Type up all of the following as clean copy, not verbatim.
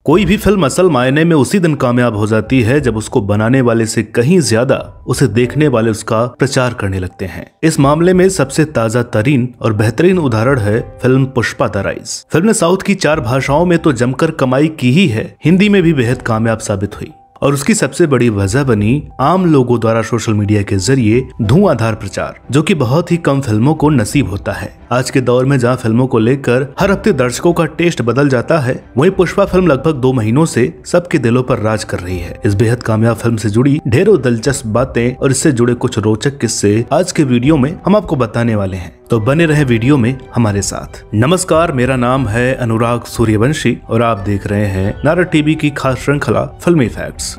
कोई भी फिल्म असल मायने में उसी दिन कामयाब हो जाती है जब उसको बनाने वाले से कहीं ज्यादा उसे देखने वाले उसका प्रचार करने लगते हैं। इस मामले में सबसे ताजा तरीन और बेहतरीन उदाहरण है film Pushpa the rise. Film ने साउथ की 4 भाषाओं में तो जमकर कमाई की ही है, हिंदी में भी बेहद कामयाब साबित हुई और उसकी सबसे बड़ी वजह बनी आम लोगों द्वारा सोशल मीडिया के जरिए धुआंधार प्रचार, जो कि बहुत ही कम फिल्मों को नसीब होता है। आज के दौर में जहां फिल्मों को लेकर हर हफ्ते दर्शकों का टेस्ट बदल जाता है, वहीं पुष्पा फिल्म लगभग 2 महीनों से सबके दिलों पर राज कर रही है। इस बेहद कामयाब फिल्म से जुड़ी ढेरों दिलचस्प बातें और इससे जुड़े कुछ रोचक किस्से आज के वीडियो में हम आपको बताने वाले हैं, तो बने रहे वीडियो में हमारे साथ। नमस्कार, मेरा नाम है अनुराग सूर्यवंशी और आप देख रहे हैं नारद टीवी की खास श्रृंखला फिल्मी फैक्ट्स।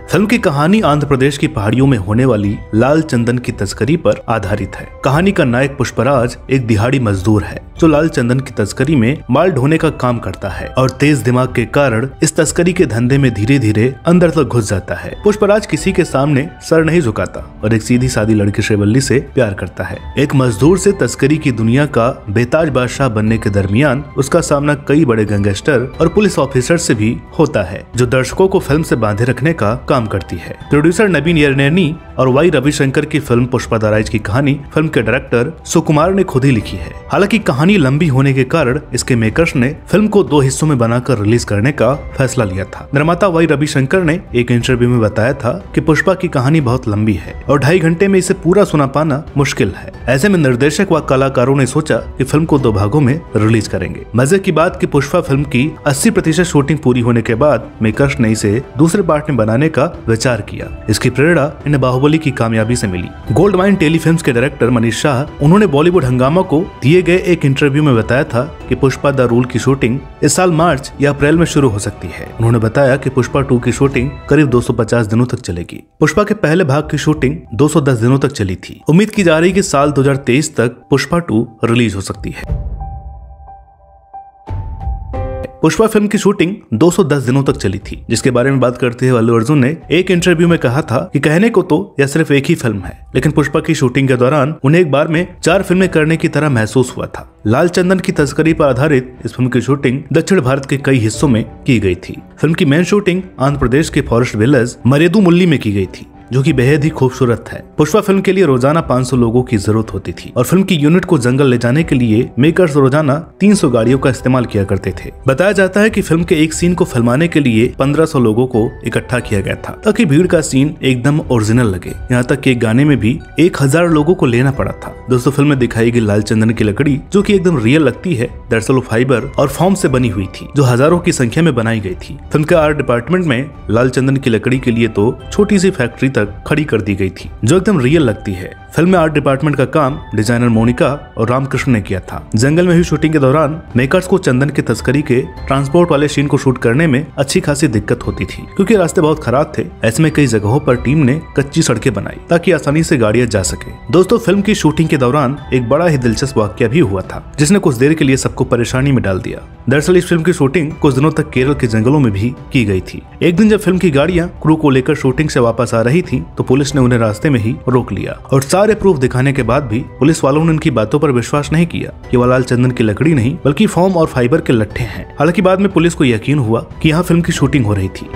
फिल्म की कहानी आंध्र प्रदेश की पहाड़ियों में होने वाली लाल चंदन की तस्करी पर आधारित है। कहानी का नायक पुष्पराज एक दिहाड़ी मजदूर है जो लाल चंदन की तस्करी में माल ढोने का काम करता है और तेज दिमाग के कारण इस तस्करी के धंधे में धीरे धीरे अंदर तक घुस जाता है। पुष्पराज किसी के सामने सर नहीं झुकाता और एक सीधी सादी लड़की श्रीवल्ली से प्यार करता है। एक मजदूर से तस्करी की दुनिया का बेताज बादशाह बनने के दरमियान उसका सामना कई बड़े गैंगस्टर और पुलिस ऑफिसर से भी होता है, जो दर्शकों को फिल्म से बांधे रखने का काम करती है। प्रोड्यूसर नवीन यरनेनी और वाई रविशंकर की फिल्म पुष्पा द राइज की कहानी फिल्म के डायरेक्टर सुकुमार ने खुद ही लिखी है। हालांकि कहानी लंबी होने के कारण इसके मेकर्स ने फिल्म को 2 हिस्सों में बनाकर रिलीज करने का फैसला लिया था। निर्माता वाई रविशंकर ने एक इंटरव्यू में बताया था कि पुष्पा की कहानी बहुत लंबी है और 2.5 घंटे में इसे पूरा सुना पाना मुश्किल है। ऐसे में निर्देशक व कलाकारों ने सोचा कि फिल्म को 2 भागों में रिलीज करेंगे। मजे की बात कि पुष्पा फिल्म की 80% शूटिंग पूरी होने के बाद मेकर्स ने इसे दूसरे पार्ट में बनाने का विचार किया। इसकी प्रेरणा इन्हें बाहुबली की कामयाबी से मिली। गोल्ड माइन टेलीफिल्म्स के डायरेक्टर मनीष शाह, उन्होंने बॉलीवुड हंगामा को दिए गए एक इंटरव्यू में बताया था कि पुष्पा द रूल की शूटिंग इस साल मार्च या अप्रैल में शुरू हो सकती है। उन्होंने बताया कि पुष्पा 2 की शूटिंग करीब 250 दिनों तक चलेगी। पुष्पा के पहले भाग की शूटिंग 210 दिनों तक चली थी। उम्मीद की जा रही है कि साल 2023 तक पुष्पा 2 रिलीज हो सकती है। पुष्पा फिल्म की शूटिंग 210 दिनों तक चली थी, जिसके बारे में बात करते हुए अल्लू अर्जुन ने एक इंटरव्यू में कहा था कि कहने को तो यह सिर्फ एक ही फिल्म है, लेकिन पुष्पा की शूटिंग के दौरान उन्हें एक बार में 4 फिल्में करने की तरह महसूस हुआ था। लाल चंदन की तस्करी पर आधारित इस फिल्म की शूटिंग दक्षिण भारत के कई हिस्सों में की गई थी। फिल्म की मेन शूटिंग आंध्र प्रदेश के फॉरेस्ट विलेज मरेदुमुल्ली में की गई थी, जो कि बेहद ही खूबसूरत है। पुष्पा फिल्म के लिए रोजाना 500 लोगों की जरूरत होती थी और फिल्म की यूनिट को जंगल ले जाने के लिए मेकर्स रोजाना 300 गाड़ियों का इस्तेमाल किया करते थे। बताया जाता है कि फिल्म के एक सीन को फिल्माने के लिए 1500 लोगों को इकट्ठा किया गया था ताकि भीड़ का सीन एकदम ओरिजिनल लगे। यहाँ तक कि गाने में भी 1000 लोगों को लेना पड़ा था। दोस्तों, फिल्म में दिखाई गई लाल चंदन की लकड़ी, जो की एकदम रियल लगती है, दरअसल फाइबर और फॉर्म से बनी हुई थी, जो हजारों की संख्या में बनाई गई थी। फिल्म के आर्ट डिपार्टमेंट में लाल चंदन की लकड़ी के लिए तो छोटी सी फैक्ट्री तक खड़ी कर दी गई थी, जो एकदम रियल लगती है। फिल्म में आर्ट डिपार्टमेंट का काम डिजाइनर मोनिका और रामकृष्ण ने किया था। जंगल में हुई शूटिंग के दौरान मेकर्स को चंदन की तस्करी के ट्रांसपोर्ट वाले सीन को शूट करने में अच्छी खासी दिक्कत होती थी, क्योंकि रास्ते बहुत खराब थे। ऐसे में कई जगहों पर टीम ने कच्ची सड़कें बनाई ताकि आसानी से गाड़ियां जा सके। दोस्तों, फिल्म की शूटिंग के दौरान एक बड़ा ही दिलचस्प वाकया भी हुआ था, जिसने कुछ देर के लिए सबको परेशानी में डाल दिया। दरअसल इस फिल्म की शूटिंग कुछ दिनों तक केरल के जंगलों में भी की गई थी। एक दिन जब फिल्म की गाड़ियां क्रू को लेकर शूटिंग से वापस आ रही थी, तो पुलिस ने उन्हें रास्ते में ही रोक लिया और सारे प्रूफ दिखाने के बाद भी पुलिस वालों ने उनकी बातों पर विश्वास नहीं किया कि वह लाल चंदन की लकड़ी नहीं बल्कि फोम और फाइबर के लट्ठे हैं। हालांकि बाद में पुलिस को यकीन हुआ कि यहाँ फिल्म की शूटिंग हो रही थी।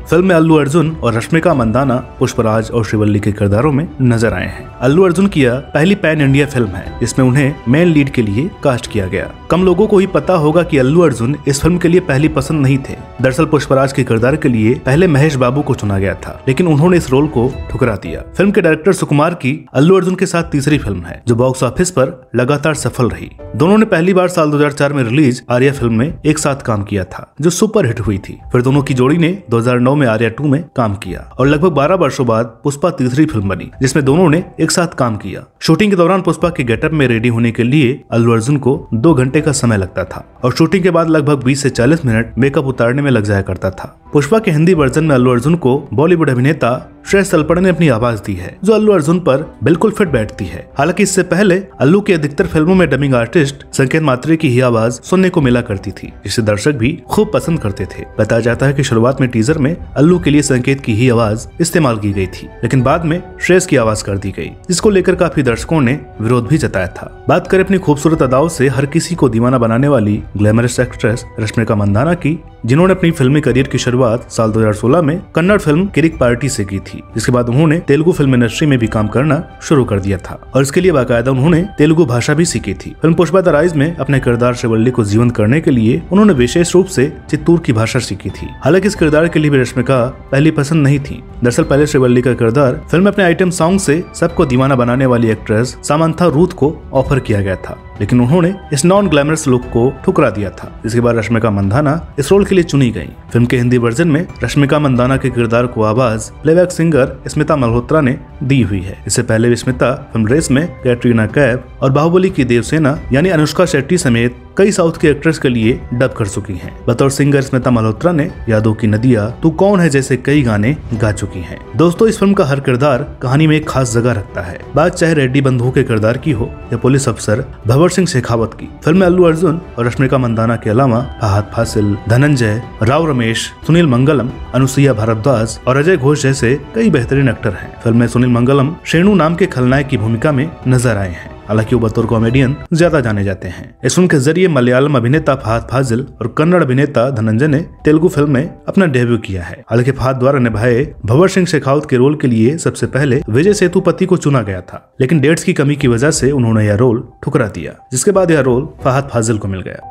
फिल्म में अल्लू अर्जुन और रश्मिका मंदाना पुष्पराज और श्रीवल्ली के किरदारों में नजर आए हैं। अल्लू अर्जुन की यह पहली पैन इंडिया फिल्म है जिसमें उन्हें मेन लीड के लिए कास्ट किया गया। कम लोगों को ही पता होगा कि अल्लू अर्जुन इस फिल्म के लिए पहली पसंद नहीं थे। दरअसल पुष्पराज के किरदार के लिए पहले महेश बाबू को चुना गया था, लेकिन उन्होंने इस रोल को ठुकरा दिया। फिल्म के डायरेक्टर सुकुमार की अल्लू अर्जुन के साथ तीसरी फिल्म है, जो बॉक्स ऑफिस पर लगातार सफल रही। दोनों ने पहली बार साल 2004 में रिलीज आर्या फिल्म में एक साथ काम किया था, जो सुपर हिट हुई थी। फिर दोनों की जोड़ी ने 2009 में आर्या 2 में काम किया और लगभग 12 वर्षों बाद पुष्पा तीसरी फिल्म बनी, जिसमें दोनों ने एक साथ काम किया। शूटिंग के दौरान पुष्पा के गेटअप में रेडी होने के लिए अल्लू अर्जुन को 2 घंटे का समय लगता था और शूटिंग के बाद लगभग 20 से 40 मिनट मेकअप उतारने में लग जाया करता था। पुष्पा के हिंदी वर्जन में अल्लू अर्जुन को बॉलीवुड अभिनेता श्रेयस तलपड़े ने अपनी आवाज दी है, जो अल्लू अर्जुन पर बिल्कुल फिट बैठती है। हालांकि इससे पहले अल्लू की अधिकतर फिल्मों में डबिंग आर्टिस्ट संकेत मात्रे की ही आवाज सुनने को मिला करती थी, जिसे दर्शक भी खूब पसंद करते थे। बताया जाता है कि शुरुआत में टीजर में अल्लू के लिए संकेत की ही आवाज इस्तेमाल की गई थी, लेकिन बाद में श्रेयस की आवाज कर दी गई, जिसको लेकर काफी दर्शकों ने विरोध भी जताया था। बात करें अपनी खूबसूरत अदाओं से हर किसी को दीवाना बनाने वाली ग्लैमरस एक्ट्रेस रश्मिका मंदाना की, जिन्होंने अपनी फिल्मी करियर की शुरुआत साल 2016 में कन्नड़ फिल्म किरिक पार्टी से की थी, जिसके बाद उन्होंने तेलुगु फिल्म इंडस्ट्री में भी काम करना शुरू कर दिया था और इसके लिए बाकायदा उन्होंने तेलुगु भाषा भी सीखी थी। फिल्म पुष्पा द राइज में अपने किरदार श्रीवल्ली को जीवंत करने के लिए उन्होंने विशेष रूप से चित्तूर की भाषा सीखी थी। हालांकि इस किरदार के लिए भी रश्मिका पहली पसंद नहीं थी। दरअसल पहले श्रीवल्ली का किरदार फिल्म में अपने आइटम सॉन्ग से सबको दीवाना बनाने वाली एक्ट्रेस सामंथा रूथ को ऑफर किया गया था, लेकिन उन्होंने इस नॉन ग्लैमरस लुक को ठुकरा दिया था। इसके बाद रश्मिका मंदाना इस रोल के लिए चुनी गई। फिल्म के हिंदी वर्जन में रश्मिका मंदाना के किरदार को आवाज प्लेबैक सिंगर स्मिता मल्होत्रा ने दी हुई है। इससे पहले भी स्मिता फिल्म रेस में कैटरीना कैफ और बाहुबली की देवसेना यानी अनुष्का शेट्टी समेत कई साउथ के एक्ट्रेस के लिए डब कर चुकी हैं। बतौर सिंगर स्मिता मल्होत्रा ने यादों की नदियाँ, तू कौन है जैसे कई गाने गा चुकी हैं। दोस्तों, इस फिल्म का हर किरदार कहानी में एक खास जगह रखता है। बात चाहे रेड्डी बंधुओं के किरदार की हो या पुलिस अफसर भंवर सिंह शेखावत की। फिल्म में अल्लू अर्जुन और रश्मिका मंदाना के अलावा फहद फासिल, धनंजय, राव रमेश, सुनील मंगलम, अनुसुईया भारद्वाज और अजय घोष जैसे कई बेहतरीन एक्टर हैं। फिल्म में सुनील मंगलम शेणु नाम के खलनायक की भूमिका में नजर आए हैं। हालांकि वो बतौर कॉमेडियन ज्यादा जाने जाते हैं। इस फिल्म के जरिए मलयालम अभिनेता फहद फाजिल और कन्नड़ अभिनेता धनंजय ने तेलुगु फिल्म में अपना डेब्यू किया है। हालांकि फहद द्वारा निभाए भंवर सिंह शेखावत के रोल के लिए सबसे पहले विजय सेतुपति को चुना गया था, लेकिन डेट्स की कमी की वजह से उन्होंने यह रोल ठुकरा दिया, जिसके बाद यह रोल फहद फाजिल को मिल गया।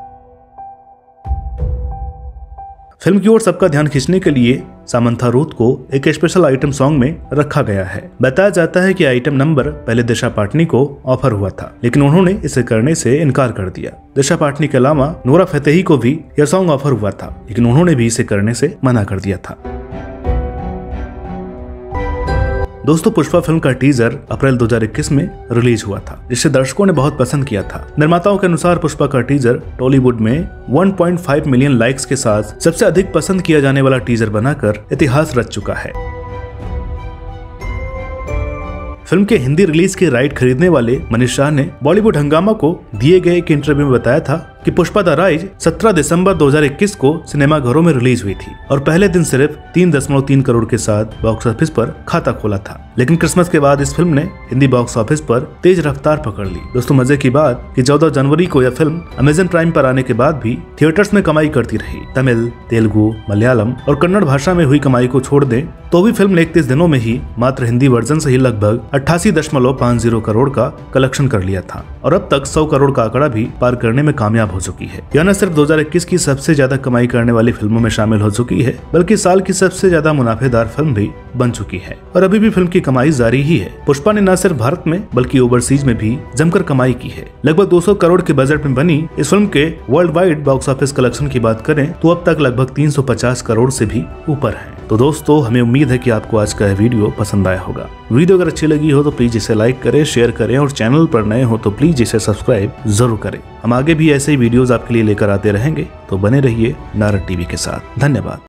फिल्म की ओर सबका ध्यान खींचने के लिए सामंथा रूथ को एक स्पेशल आइटम सॉन्ग में रखा गया है। बताया जाता है कि आइटम नंबर पहले दिशा पाटनी को ऑफर हुआ था, लेकिन उन्होंने इसे करने से इनकार कर दिया। दिशा पाटनी के अलावा नोरा फतेही को भी यह सॉन्ग ऑफर हुआ था, लेकिन उन्होंने भी इसे करने से मना कर दिया था। दोस्तों, पुष्पा फिल्म का टीजर अप्रैल 2021 में रिलीज हुआ था, जिसे दर्शकों ने बहुत पसंद किया था। निर्माताओं के अनुसार पुष्पा का टीजर टॉलीवुड में 1.5 मिलियन लाइक्स के साथ सबसे अधिक पसंद किया जाने वाला टीजर बनाकर इतिहास रच चुका है। फिल्म के हिंदी रिलीज के राइट खरीदने वाले मनीष शाह ने बॉलीवुड हंगामा को दिए गए एक इंटरव्यू में बताया था कि पुष्पा द राइज 17 दिसंबर 2021 को सिनेमाघरों में रिलीज हुई थी और पहले दिन सिर्फ 3.3 करोड़ के साथ बॉक्स ऑफिस पर खाता खोला था, लेकिन क्रिसमस के बाद इस फिल्म ने हिंदी बॉक्स ऑफिस पर तेज रफ्तार पकड़ ली। दोस्तों, मजे की बात कि 14 जनवरी को यह फिल्म अमेजन प्राइम पर आने के बाद भी थिएटर्स में कमाई करती रही। तमिल, तेलुगु, मलयालम और कन्नड़ भाषा में हुई कमाई को छोड़ दें तो भी फिल्म ने 31 दिनों में ही मात्र हिंदी वर्जन से ही लगभग 88.50 करोड़ का कलेक्शन कर लिया था और अब तक 100 करोड़ का आंकड़ा भी पार करने में कामयाब हो चुकी है। यह न सिर्फ 2021 की सबसे ज्यादा कमाई करने वाली फिल्मों में शामिल हो चुकी है, बल्कि साल की सबसे ज्यादा मुनाफेदार फिल्म भी बन चुकी है और अभी भी फिल्म की कमाई जारी ही है। पुष्पा ने न सिर्फ भारत में बल्कि ओवरसीज में भी जमकर कमाई की है। लगभग 200 करोड़ के बजट में बनी इस फिल्म के world wide box office collection की बात करें तो अब तक लगभग 350 करोड़ से भी ऊपर है। तो दोस्तों, हमें उम्मीद है कि आपको आज का यह वीडियो पसंद आया होगा। वीडियो अगर अच्छी लगी हो तो प्लीज इसे लाइक करें, शेयर करें और चैनल पर नए हो तो प्लीज इसे सब्सक्राइब जरूर करें। हम आगे भी ऐसे ही वीडियोस आपके लिए लेकर आते रहेंगे, तो बने रहिए नारद टीवी के साथ। धन्यवाद।